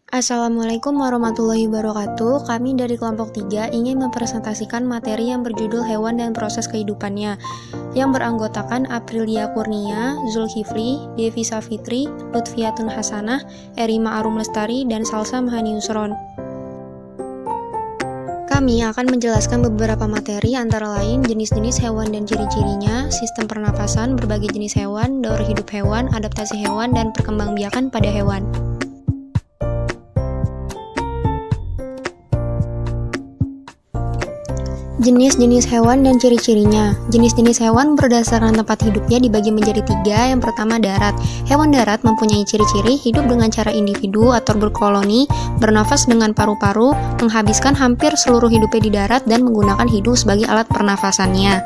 Assalamualaikum warahmatullahi wabarakatuh. Kami dari kelompok 3 ingin mempresentasikan materi yang berjudul Hewan dan Proses Kehidupannya, yang beranggotakan Aprilia Kurnia, Zulkifli, Devi Safitri, Lutfiatun Hasanah, Erima Arum Lestari, dan Salsa Mahani Usron. Kami akan menjelaskan beberapa materi antara lain jenis-jenis hewan dan ciri-cirinya, sistem pernapasan, berbagai jenis hewan, daur hidup hewan, adaptasi hewan, dan perkembangbiakan pada hewan. Jenis-jenis hewan dan ciri-cirinya. Jenis-jenis hewan berdasarkan tempat hidupnya dibagi menjadi 3. Yang pertama, darat. Hewan darat mempunyai ciri-ciri hidup dengan cara individu atau berkoloni, bernafas dengan paru-paru, menghabiskan hampir seluruh hidupnya di darat, dan menggunakan hidung sebagai alat pernafasannya.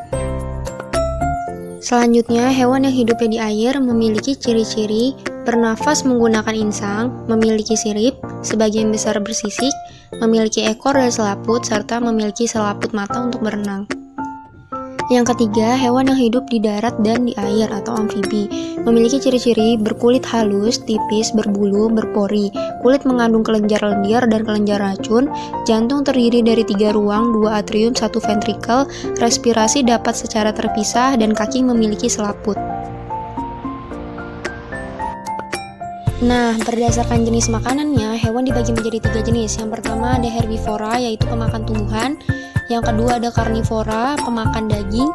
Selanjutnya, hewan yang hidupnya di air memiliki ciri-ciri bernafas menggunakan insang, memiliki sirip, sebagian besar bersisik, memiliki ekor dan selaput, serta memiliki selaput mata untuk berenang. Yang ketiga, hewan yang hidup di darat dan di air atau amfibi, memiliki ciri-ciri berkulit halus, tipis, berbulu, berpori, kulit mengandung kelenjar lendir dan kelenjar racun, jantung terdiri dari 3 ruang, 2 atrium, 1 ventrikel, respirasi dapat secara terpisah, dan kaki memiliki selaput. Nah, berdasarkan jenis makanannya, hewan dibagi menjadi 3 jenis. Yang pertama ada herbivora, yaitu pemakan tumbuhan. Yang kedua ada karnivora, pemakan daging.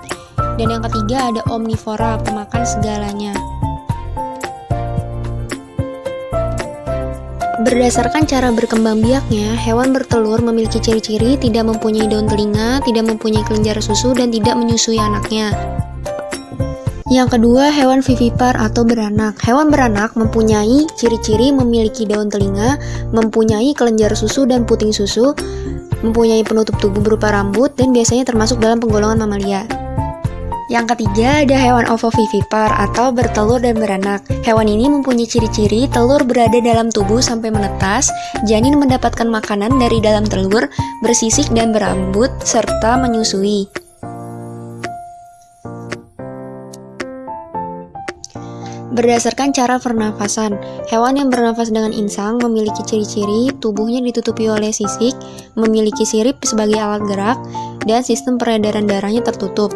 Dan yang ketiga ada omnivora, pemakan segalanya. Berdasarkan cara berkembang biaknya, hewan bertelur memiliki ciri-ciri tidak mempunyai daun telinga, tidak mempunyai kelenjar susu, dan tidak menyusui anaknya. Yang kedua, hewan vivipar atau beranak. Hewan beranak mempunyai ciri-ciri memiliki daun telinga, mempunyai kelenjar susu dan puting susu, mempunyai penutup tubuh berupa rambut, dan biasanya termasuk dalam penggolongan mamalia. Yang ketiga, ada hewan ovovivipar atau bertelur dan beranak. Hewan ini mempunyai ciri-ciri telur berada dalam tubuh sampai menetas, janin mendapatkan makanan dari dalam telur, bersisik dan berambut, serta menyusui. Berdasarkan cara pernafasan, hewan yang bernafas dengan insang memiliki ciri-ciri tubuhnya ditutupi oleh sisik, memiliki sirip sebagai alat gerak, dan sistem peredaran darahnya tertutup.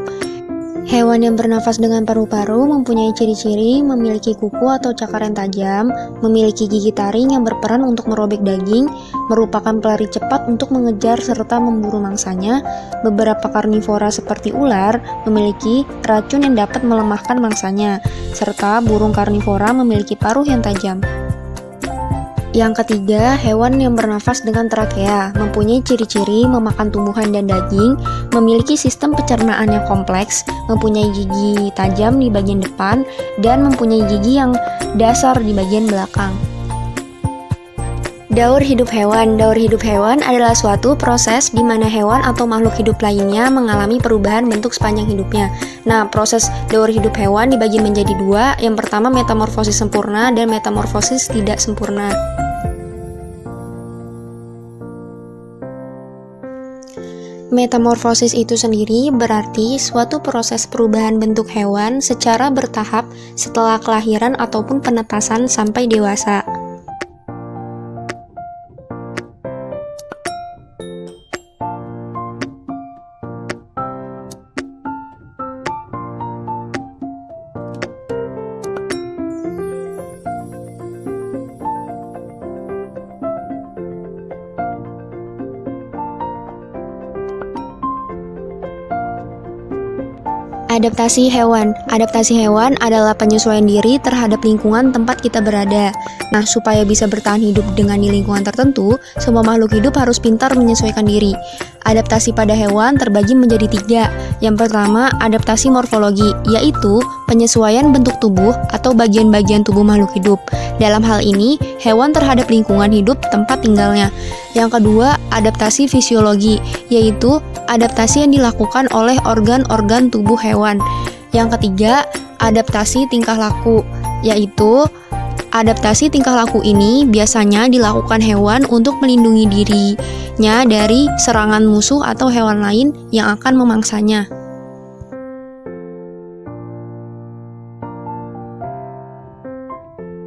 Hewan yang bernafas dengan paru-paru mempunyai ciri-ciri memiliki kuku atau cakar yang tajam, memiliki gigi taring yang berperan untuk merobek daging, merupakan pelari cepat untuk mengejar serta memburu mangsanya. Beberapa karnivora seperti ular memiliki racun yang dapat melemahkan mangsanya, serta burung karnivora memiliki paruh yang tajam. Yang ketiga, hewan yang bernafas dengan trakea, mempunyai ciri-ciri memakan tumbuhan dan daging, memiliki sistem pencernaan yang kompleks, mempunyai gigi tajam di bagian depan, dan mempunyai gigi yang dasar di bagian belakang. Daur hidup hewan. Daur hidup hewan adalah suatu proses di mana hewan atau makhluk hidup lainnya mengalami perubahan bentuk sepanjang hidupnya. Nah, proses daur hidup hewan dibagi menjadi 2. Yang pertama metamorfosis sempurna dan metamorfosis tidak sempurna. Metamorfosis itu sendiri berarti suatu proses perubahan bentuk hewan secara bertahap setelah kelahiran ataupun penetasan sampai dewasa. Adaptasi hewan. Adaptasi hewan adalah penyesuaian diri terhadap lingkungan tempat kita berada. Nah, supaya bisa bertahan hidup dengan di lingkungan tertentu, semua makhluk hidup harus pintar menyesuaikan diri. Adaptasi pada hewan terbagi menjadi 3. Yang pertama, adaptasi morfologi, yaitu penyesuaian bentuk tubuh atau bagian-bagian tubuh makhluk hidup. Dalam hal ini, hewan terhadap lingkungan hidup tempat tinggalnya. Yang kedua, adaptasi fisiologi, yaitu adaptasi yang dilakukan oleh organ-organ tubuh hewan. Yang ketiga, adaptasi tingkah laku, yaitu adaptasi tingkah laku ini biasanya dilakukan hewan untuk melindungi dirinya dari serangan musuh atau hewan lain yang akan memangsanya.